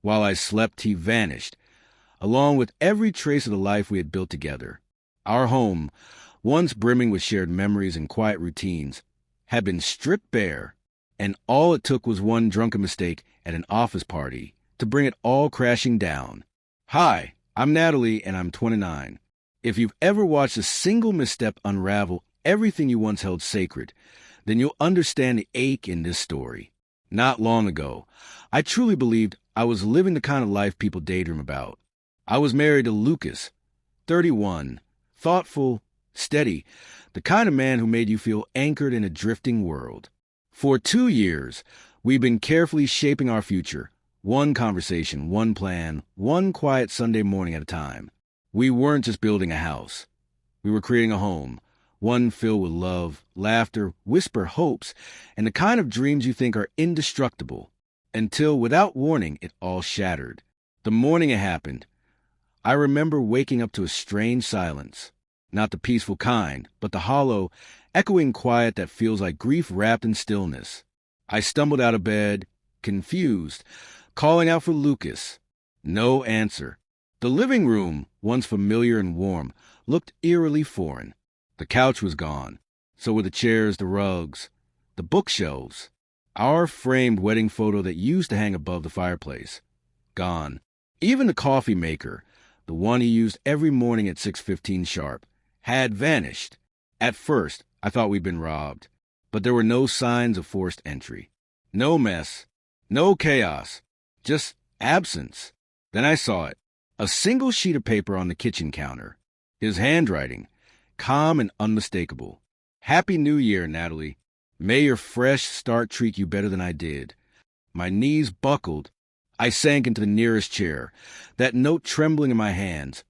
While I slept, he vanished, along with every trace of the life we had built together. Our home, once brimming with shared memories and quiet routines, had been stripped bare, and all it took was one drunken mistake at an office party to bring it all crashing down. Hi, I'm Natalie, and I'm 29. If you've ever watched a single misstep unravel everything you once held sacred, then you'll understand the ache in this story. Not long ago, I truly believed I was living the kind of life people daydream about. I was married to Lucas, 31, thoughtful, steady, the kind of man who made you feel anchored in a drifting world. For 2 years, we've been carefully shaping our future, one conversation, one plan, one quiet Sunday morning at a time. We weren't just building a house. We were creating a home, one filled with love, laughter, whisper hopes, and the kind of dreams you think are indestructible, until, without warning, it all shattered. The morning it happened, I remember waking up to a strange silence, not the peaceful kind, but the hollow, echoing quiet that feels like grief wrapped in stillness. I stumbled out of bed, confused, calling out for Lucas. No answer. The living room, once familiar and warm, looked eerily foreign. The couch was gone. So were the chairs, the rugs, the bookshelves. Our framed wedding photo that used to hang above the fireplace. Gone. Even the coffee maker, the one he used every morning at 6:15 sharp, had vanished. At first, I thought we'd been robbed, but there were no signs of forced entry. No mess, no chaos, just absence. Then I saw it, a single sheet of paper on the kitchen counter. His handwriting, calm and unmistakable. Happy New Year, Natalie. May your fresh start treat you better than I did. My knees buckled. I sank into the nearest chair, that note trembling in my hands,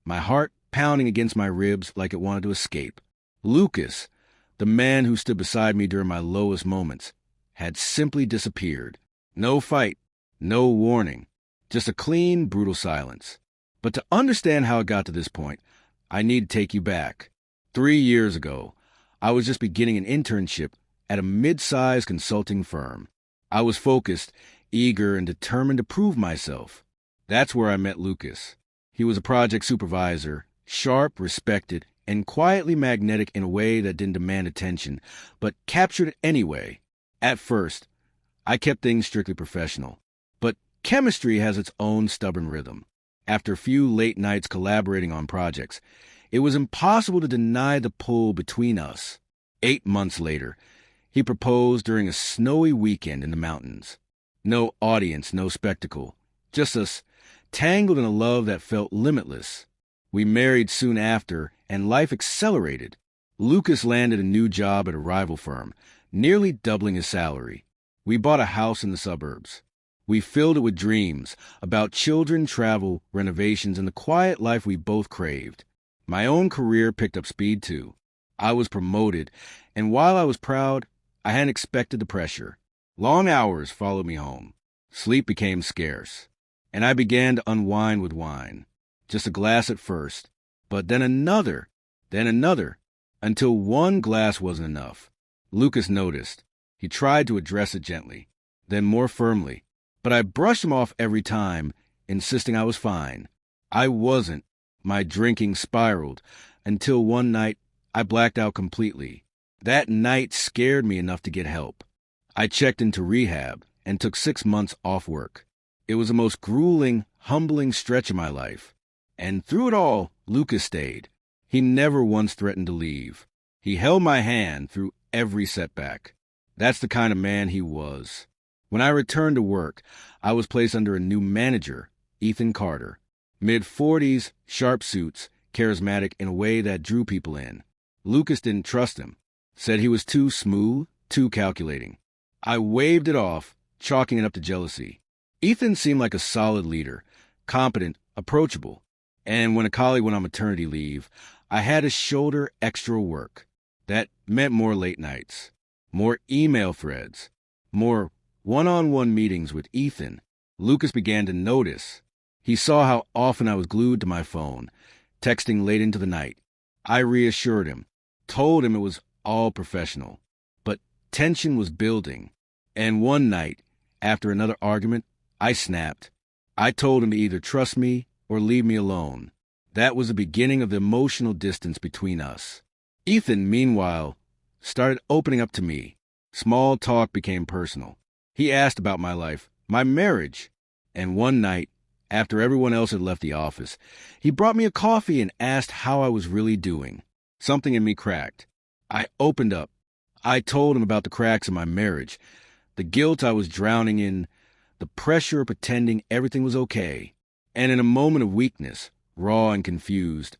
my heart pounding against my ribs like it wanted to escape. Lucas, the man who stood beside me during my lowest moments, had simply disappeared. No fight, no warning, just a clean, brutal silence. But to understand how it got to this point, I need to take you back. 3 years ago, I was just beginning an internship at a mid-sized consulting firm. I was focused, eager, and determined to prove myself. That's where I met Lucas. He was a project supervisor, sharp, respected, and quietly magnetic in a way that didn't demand attention, but captured it anyway. At first, I kept things strictly professional, but chemistry has its own stubborn rhythm. After a few late nights collaborating on projects, it was impossible to deny the pull between us. 8 months later, he proposed during a snowy weekend in the mountains. No audience, no spectacle, just us, tangled in a love that felt limitless. We married soon after, and life accelerated. Lucas landed a new job at a rival firm, nearly doubling his salary. We bought a house in the suburbs. We filled it with dreams about children, travel, renovations, and the quiet life we both craved. My own career picked up speed too. I was promoted, and while I was proud, I hadn't expected the pressure. Long hours followed me home. Sleep became scarce, and I began to unwind with wine. Just a glass at first, but then another, until one glass wasn't enough. Lucas noticed. He tried to address it gently, then more firmly, but I brushed him off every time, insisting I was fine. I wasn't. My drinking spiraled, until one night I blacked out completely. That night scared me enough to get help. I checked into rehab and took 6 months off work. It was the most grueling, humbling stretch of my life. And through it all, Lucas stayed. He never once threatened to leave. He held my hand through every setback. That's the kind of man he was. When I returned to work, I was placed under a new manager, Ethan Carter. Mid-40s, sharp suits, charismatic in a way that drew people in. Lucas didn't trust him. Said he was too smooth, too calculating. I waved it off, chalking it up to jealousy. Ethan seemed like a solid leader, competent, approachable. And when a colleague went on maternity leave, I had to shoulder extra work. That meant more late nights, more email threads, more one-on-one meetings with Ethan. Lucas began to notice. He saw how often I was glued to my phone, texting late into the night. I reassured him, told him it was all professional. But tension was building. And one night, after another argument, I snapped. I told him to either trust me or leave me alone. That was the beginning of the emotional distance between us. Ethan, meanwhile, started opening up to me. Small talk became personal. He asked about my life, my marriage, and one night, after everyone else had left the office, he brought me a coffee and asked how I was really doing. Something in me cracked. I opened up. I told him about the cracks in my marriage, the guilt I was drowning in, the pressure of pretending everything was okay. And in a moment of weakness, raw and confused,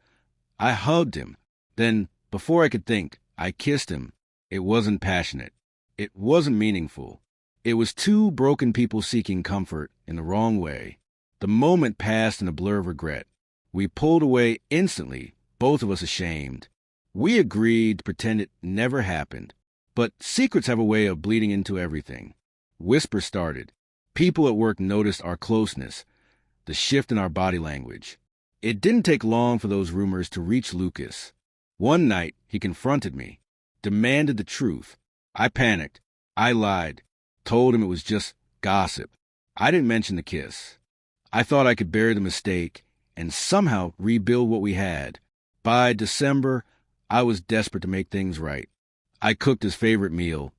I hugged him. Then, before I could think, I kissed him. It wasn't passionate. It wasn't meaningful. It was two broken people seeking comfort in the wrong way. The moment passed in a blur of regret. We pulled away instantly, both of us ashamed. We agreed to pretend it never happened. But secrets have a way of bleeding into everything. Whispers started. People at work noticed our closeness, the shift in our body language. It didn't take long for those rumors to reach Lucas. One night, he confronted me, demanded the truth. I panicked. I lied, told him it was just gossip. I didn't mention the kiss. I thought I could bury the mistake and somehow rebuild what we had. By December, I was desperate to make things right. I cooked his favorite meal,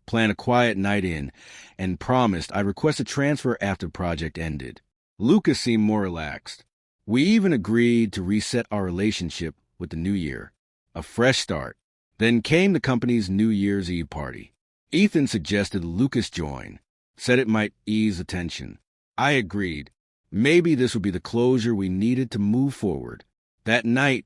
planned a quiet night in, and promised I'd request a transfer after the project ended. Lucas seemed more relaxed. We even agreed to reset our relationship with the new year, a fresh start. Then came the company's New Year's Eve party. Ethan suggested Lucas join, said it might ease the tension. I agreed. Maybe this would be the closure we needed to move forward. That night,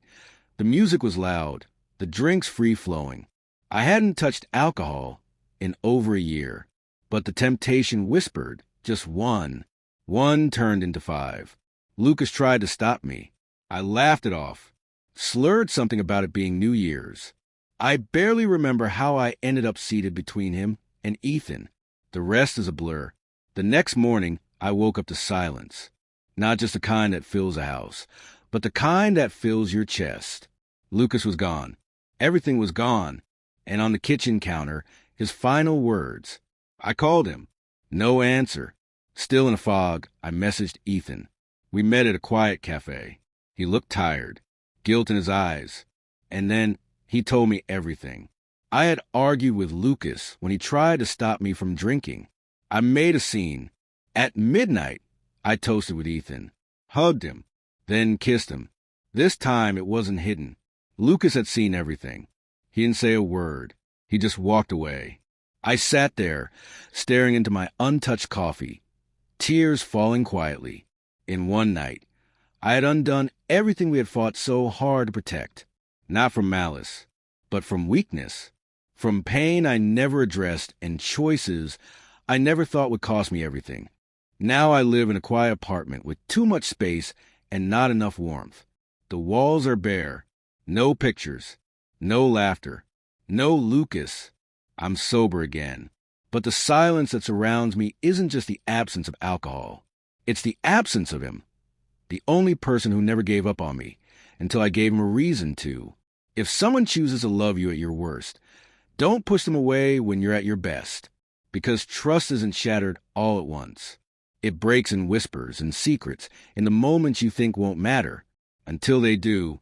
the music was loud, the drinks free-flowing. I hadn't touched alcohol in over a year, but the temptation whispered, just one. One turned into five. Lucas tried to stop me. I laughed it off, slurred something about it being New Year's. I barely remember how I ended up seated between him and Ethan. The rest is a blur. The next morning, I woke up to silence. Not just the kind that fills a house, but the kind that fills your chest. Lucas was gone. Everything was gone. And on the kitchen counter, his final words. I called him. No answer. Still in a fog, I messaged Ethan. We met at a quiet cafe. He looked tired, guilt in his eyes. And then he told me everything. I had argued with Lucas when he tried to stop me from drinking. I made a scene. At midnight, I toasted with Ethan, hugged him, then kissed him. This time it wasn't hidden. Lucas had seen everything. He didn't say a word. He just walked away. I sat there, staring into my untouched coffee, tears falling quietly. In one night, I had undone everything we had fought so hard to protect. Not from malice, but from weakness. From pain I never addressed and choices I never thought would cost me everything. Now I live in a quiet apartment with too much space and not enough warmth. The walls are bare. No pictures. No laughter. No Lucas. I'm sober again. But the silence that surrounds me isn't just the absence of alcohol. It's the absence of him. The only person who never gave up on me until I gave him a reason to. If someone chooses to love you at your worst, don't push them away when you're at your best. Because trust isn't shattered all at once. It breaks in whispers and secrets in the moments you think won't matter. Until they do,